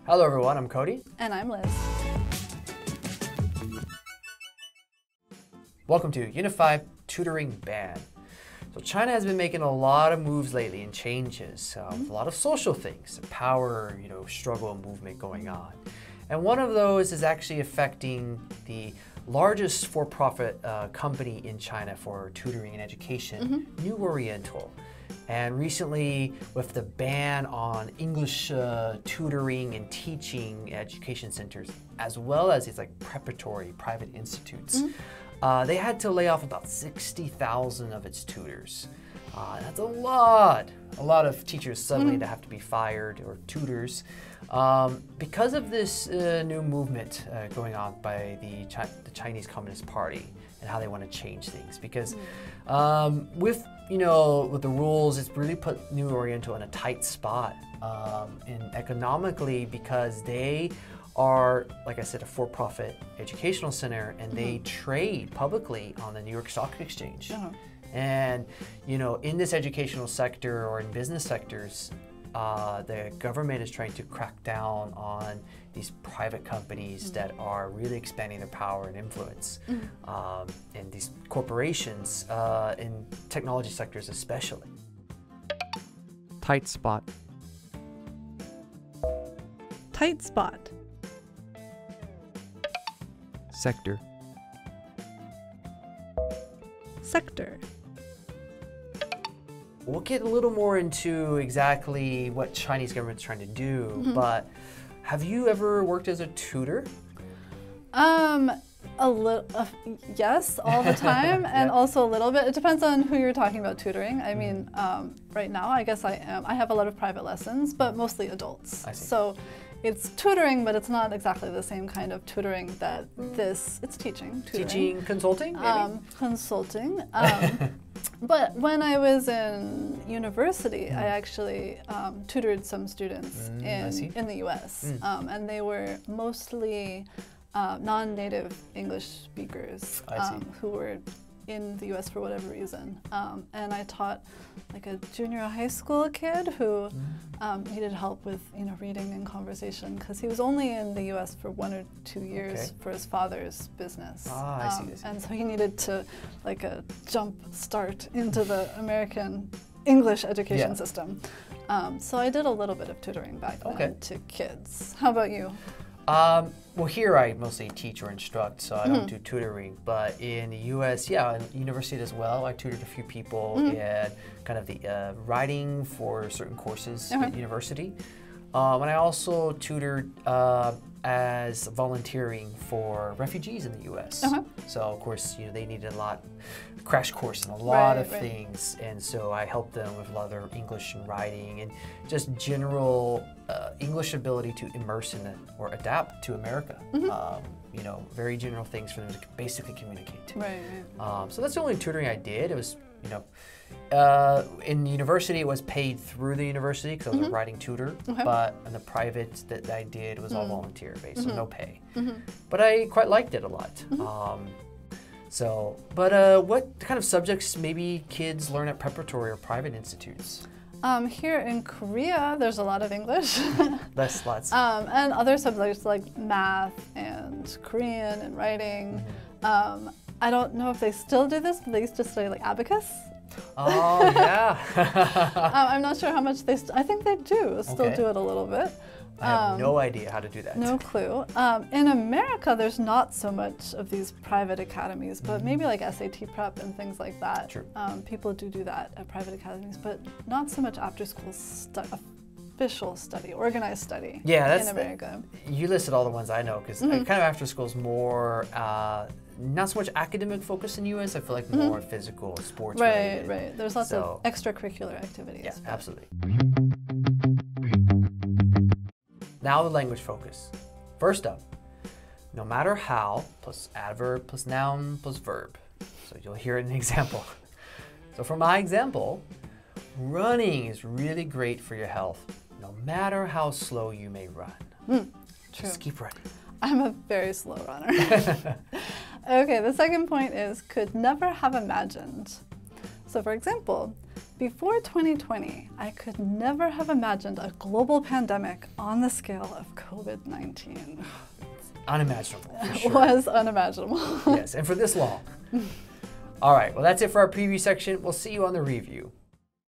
Hello everyone, I'm Cody. And I'm Liz. Welcome to Unified Tutoring Ban. So China has been making a lot of moves lately and changes, a lot of social things, power, struggle and movement going on. And one of those is actually affecting the largest for-profit company in China for tutoring and education, New Oriental. And recently, with the ban on English tutoring and teaching education centers, as well as these preparatory private institutes, they had to lay off about 60,000 of its tutors. That's a lot of teachers suddenly to have to be fired, or tutors, because of this new movement going on by the Chinese Communist Party and how they want to change things. Because with the rules, it's really put New Oriental in a tight spot, economically, because they are, like I said, a for-profit educational center, and they trade publicly on the New York Stock Exchange. And in this educational sector or in business sectors, the government is trying to crack down on these private companies that are really expanding their power and influence, and these corporations in technology sectors especially. Tight spot. Tight spot. Sector. Sector. We'll get a little more into exactly what Chinese government's trying to do, but have you ever worked as a tutor? A little, yes, all the time, and also a little bit. It depends on who you're talking about tutoring. I mean, right now, I guess I am. I have a lot of private lessons, but mostly adults. I see. So it's tutoring, but it's not exactly the same kind of tutoring that it's teaching. Tutoring. Teaching, consulting, maybe? Consulting. But when I was in university, I actually tutored some students in the US, and they were mostly non-native English speakers who were in the US for whatever reason. And I taught a junior high school kid who needed help with reading and conversation, because he was only in the US for 1 or 2 years for his father's business. I see. And so he needed to a jump start into the American English education system. So I did a little bit of tutoring back then to kids. How about you? Well, here I mostly teach or instruct, so I don't do tutoring. But in the U.S., in university as well, I tutored a few people in kind of the writing for certain courses at university. And I also tutored as volunteering for refugees in the U.S. So, of course, they needed a crash course in a lot of things, and so I helped them with a lot of their English and writing and just general English ability to immerse in it or adapt to America. Very general things for them to basically communicate. So that's the only tutoring I did. It was, in university, it was paid through the university because I was a writing tutor, but in the private that I did was all volunteer based, so no pay. But I quite liked it a lot. What kind of subjects maybe kids learn at preparatory or private institutes? Here in Korea, there's a lot of English. Lots. And other subjects like math and Korean and writing. I don't know if they still do this, but they used to study abacus. Oh, yeah. I'm not sure how much I think they do still do it a little bit. I have no idea how to do that. No clue. In America, there's not so much of these private academies, but maybe SAT prep and things like that. True. People do that at private academies, but not so much after-school official study, organized study in America. You listed all the ones I know, because kind of after school is more, not so much academic focus in the U.S. I feel like more physical, sports related. Right. There's lots of extracurricular activities. Yeah, absolutely. Now the language focus. First up, no matter how, plus adverb, plus noun, plus verb. So you'll hear an example. So for my example, running is really great for your health, no matter how slow you may run. True. Just keep running. I'm a very slow runner. Okay, the second point is could never have imagined. So for example, Before 2020, I could never have imagined a global pandemic on the scale of COVID-19. Unimaginable. For sure. It was unimaginable. Yes, and for this long. All right, well, that's it for our preview section. We'll see you on the review.